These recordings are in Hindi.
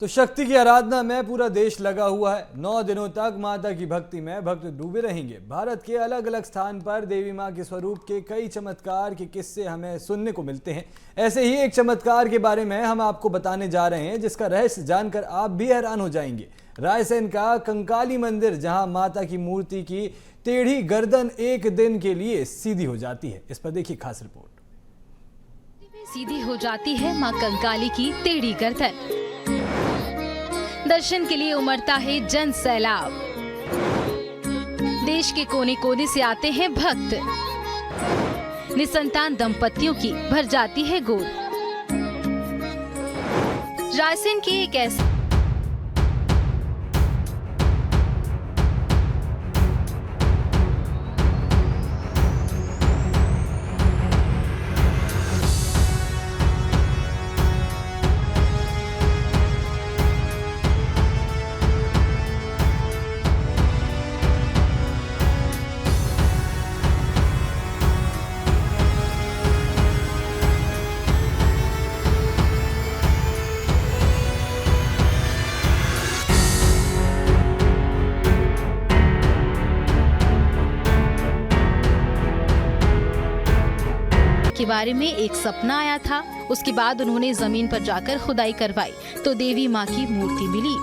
तो शक्ति की आराधना में पूरा देश लगा हुआ है। 9 दिनों तक माता की भक्ति में भक्त डूबे रहेंगे। भारत के अलग अलग स्थान पर देवी मां के स्वरूप के कई चमत्कार के किस्से हमें सुनने को मिलते हैं। ऐसे ही एक चमत्कार के बारे में हम आपको बताने जा रहे हैं, जिसका रहस्य जानकर आप भी हैरान हो जाएंगे। रायसेन का कंकाली मंदिर, जहां माता की मूर्ति की टेढ़ी गर्दन एक दिन के लिए सीधी हो जाती है। इस पर देखिए खास रिपोर्ट। सीधी हो जाती है मां कंकाली की टेढ़ी गर्दन। दर्शन के लिए उमड़ता है जन सैलाब। देश के कोने कोने से आते हैं भक्त। निसंतान दंपतियों की भर जाती है गोद। रायसेन के एक ऐसे के बारे में एक सपना आया था। उसके बाद उन्होंने जमीन पर जाकर खुदाई करवाई तो देवी माँ की मूर्ति मिली।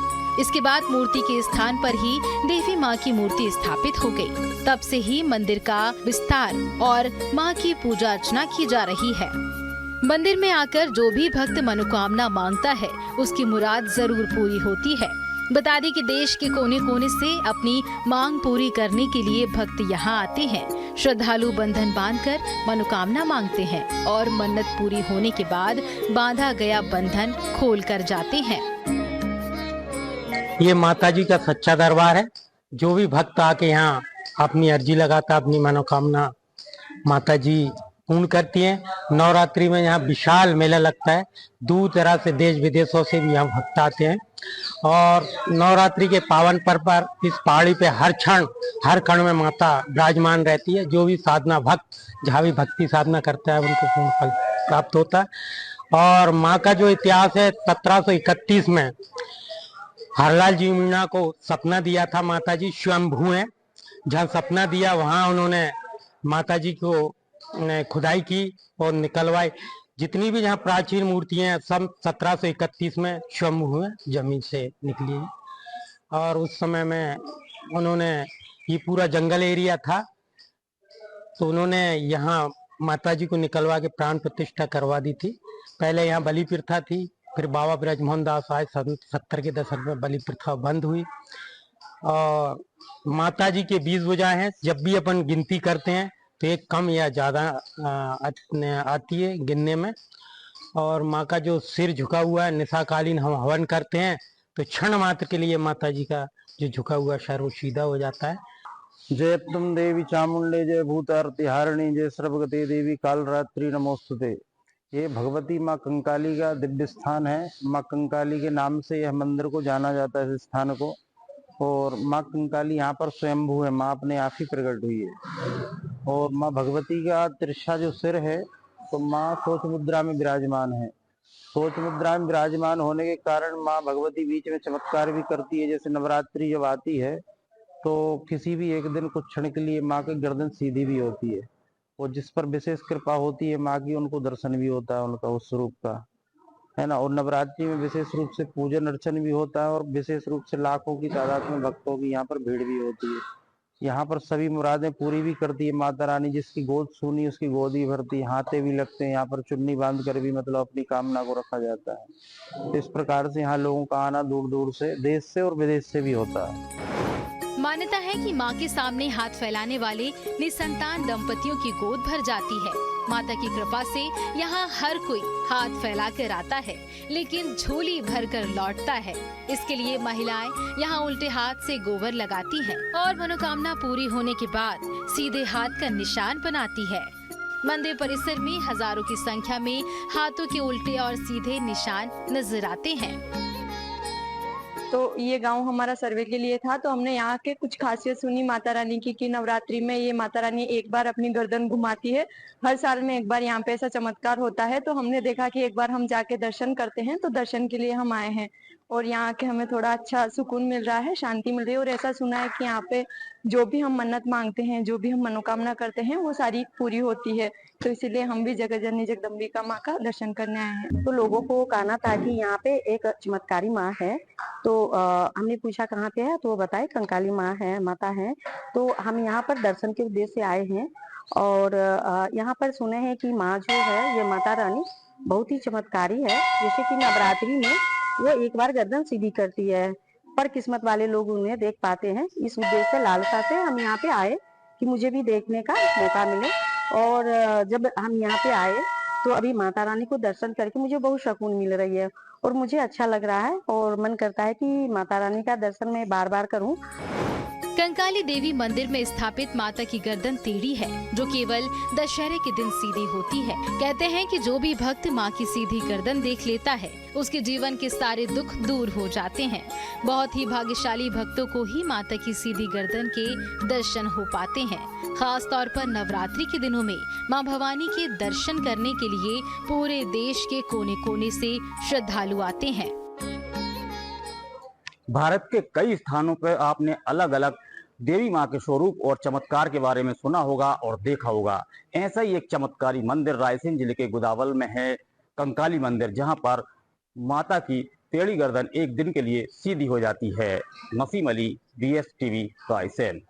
इसके बाद मूर्ति के स्थान पर ही देवी माँ की मूर्ति स्थापित हो गई। तब से ही मंदिर का विस्तार और माँ की पूजा अर्चना की जा रही है। मंदिर में आकर जो भी भक्त मनोकामना मांगता है, उसकी मुराद जरूर पूरी होती है। बता दें कि देश के कोने कोने से अपनी मांग पूरी करने के लिए भक्त यहाँ आते हैं। श्रद्धालु बंधन बांधकर मनोकामना मांगते हैं और मन्नत पूरी होने के बाद बांधा गया बंधन खोल कर जाते हैं। ये माताजी का सच्चा दरबार है। जो भी भक्त आके यहाँ अपनी अर्जी लगाता, अपनी मनोकामना माताजी पूर्ण करती हैं। नवरात्रि में यहाँ विशाल मेला लगता है। दूर दराज से देश विदेशों से भी यहाँ भक्त आते हैं और नवरात्रि के पावन पर्व पर इस पहाड़ी पे हर क्षण में माता विराजमान रहती है। जो भी साधना भक्त जहाँ भी भक्ति साधना करता है, उनको पूर्ण फल प्राप्त होता है। और माँ का जो इतिहास है, 1731 में हरलाल जी मीणा को सपना दिया था। माता जी स्वयंभू है। जहाँ सपना दिया वहाँ उन्होंने माता जी को खुदाई की और निकलवाई। जितनी भी यहाँ प्राचीन मूर्तियां हैं, सब 1731 में स्वयंभू जमीन से निकली है। और उस समय में उन्होंने, ये पूरा जंगल एरिया था, तो उन्होंने यहाँ माताजी को निकलवा के प्राण प्रतिष्ठा करवा दी थी। पहले यहाँ बलि प्रथा थी, फिर बाबा ब्रजमोहन दास आए 70 के दशक में बलि प्रथा बंद हुई। और माताजी के 20 भुजाएं हैं। जब भी अपन गिनती करते हैं तो एक कम या ज्यादा आती है गिनने में। और माँ का जो सिर झुका हुआ है, निशाकालीन हम हवन करते हैं तो क्षण मात्र के लिए माता जी का जो झुका हुआ सर वो सीधा हो जाता है। जय तुम देवी चामुंडे, जय भूतारती हारिणी, जय सर्वगते देवी कालरात्रि नमोस्तुते। ये भगवती माँ कंकाली का दिव्य स्थान है। माँ कंकाली के नाम से यह मंदिर को जाना जाता है, इस स्थान को। और माँ कंकाली यहाँ पर स्वयंभू है, माँ अपने आप ही प्रकट हुई है। और माँ भगवती का तिरछा जो सिर है, तो माँ सोच मुद्रा में विराजमान है। सोच मुद्रा में विराजमान होने के कारण माँ भगवती बीच में चमत्कार भी करती है। जैसे नवरात्रि जब आती है तो किसी भी एक दिन कुछ क्षण के लिए माँ की गर्दन सीधी भी होती है। और जिस पर विशेष कृपा होती है माँ की, उनको दर्शन भी होता है उनका उस स्वरूप का, है ना। और नवरात्रि में विशेष रूप से पूजन अर्चन भी होता है और विशेष रूप से लाखों की तादाद में भक्तों की यहाँ पर भीड़ भी होती है। यहाँ पर सभी मुरादें पूरी भी करती है माता रानी। जिसकी गोद सूनी उसकी गोद भी भरती है, हाथे भी लगते हैं। यहाँ पर चुन्नी बांध कर भी मतलब अपनी कामना को रखा जाता है। इस प्रकार से यहाँ लोगों का आना दूर दूर से, देश से और विदेश से भी होता है। मान्यता है कि मां के सामने हाथ फैलाने वाले निसंतान दंपतियों की गोद भर जाती है। माता की कृपा से यहाँ हर कोई हाथ फैला कर आता है, लेकिन झोली भर कर लौटता है। इसके लिए महिलाएं यहाँ उल्टे हाथ से गोबर लगाती हैं और मनोकामना पूरी होने के बाद सीधे हाथ का निशान बनाती है। मंदिर परिसर में हजारों की संख्या में हाथों के उल्टे और सीधे निशान नजर आते हैं। तो ये गांव हमारा सर्वे के लिए था, तो हमने यहाँ के कुछ खासियत सुनी माता रानी की कि नवरात्रि में ये माता रानी एक बार अपनी गर्दन घुमाती है। हर साल में एक बार यहाँ पे ऐसा चमत्कार होता है, तो हमने देखा कि एक बार हम जाके दर्शन करते हैं, तो दर्शन के लिए हम आए हैं और यहाँ के हमें थोड़ा अच्छा सुकून मिल रहा है, शांति मिल रही है। और ऐसा सुना है कि यहाँ पे जो भी हम मन्नत मांगते हैं, जो भी हम मनोकामना करते हैं, वो सारी पूरी होती है। तो इसीलिए हम भी जगत जननी जगदम्बिका माँ का दर्शन करने आए हैं। तो लोगों को कहना था कि यहाँ पे एक चमत्कारी माँ है, तो हमने पूछा कहाँ पे है, तो वो बताए कंकाली माँ है, माता है। तो हम यहाँ पर दर्शन के उद्देश्य से आए हैं और यहाँ पर सुने हैं कि माँ जो है, ये माता रानी बहुत ही चमत्कारी है। जैसे कि नवरात्रि में वो एक बार गर्दन सीधी करती है, पर किस्मत वाले लोग उन्हें देख पाते हैं। इस उद्देश्य से, लालसा से हम यहाँ पे आए कि मुझे भी देखने का मौका मिले। और जब हम यहाँ पे आए तो अभी माता रानी को दर्शन करके मुझे बहुत सुकून मिल रही है और मुझे अच्छा लग रहा है और मन करता है कि माता रानी का दर्शन मैं बार बार करूं। कंकाली देवी मंदिर में स्थापित माता की गर्दन टेढ़ी है, जो केवल दशहरे के दिन सीधी होती है। कहते हैं कि जो भी भक्त मां की सीधी गर्दन देख लेता है, उसके जीवन के सारे दुख दूर हो जाते हैं। बहुत ही भाग्यशाली भक्तों को ही माता की सीधी गर्दन के दर्शन हो पाते हैं। खास तौर पर नवरात्रि के दिनों में मां भवानी के दर्शन करने के लिए पूरे देश के कोने कोने से श्रद्धालु आते हैं। भारत के कई स्थानों पर आपने अलग अलग देवी माँ के स्वरूप और चमत्कार के बारे में सुना होगा और देखा होगा। ऐसा ही एक चमत्कारी मंदिर रायसेन जिले के गुदावल में है, कंकाली मंदिर, जहां पर माता की टेढ़ी गर्दन एक दिन के लिए सीधी हो जाती है। Naseem Ali, BS TV, Raisen.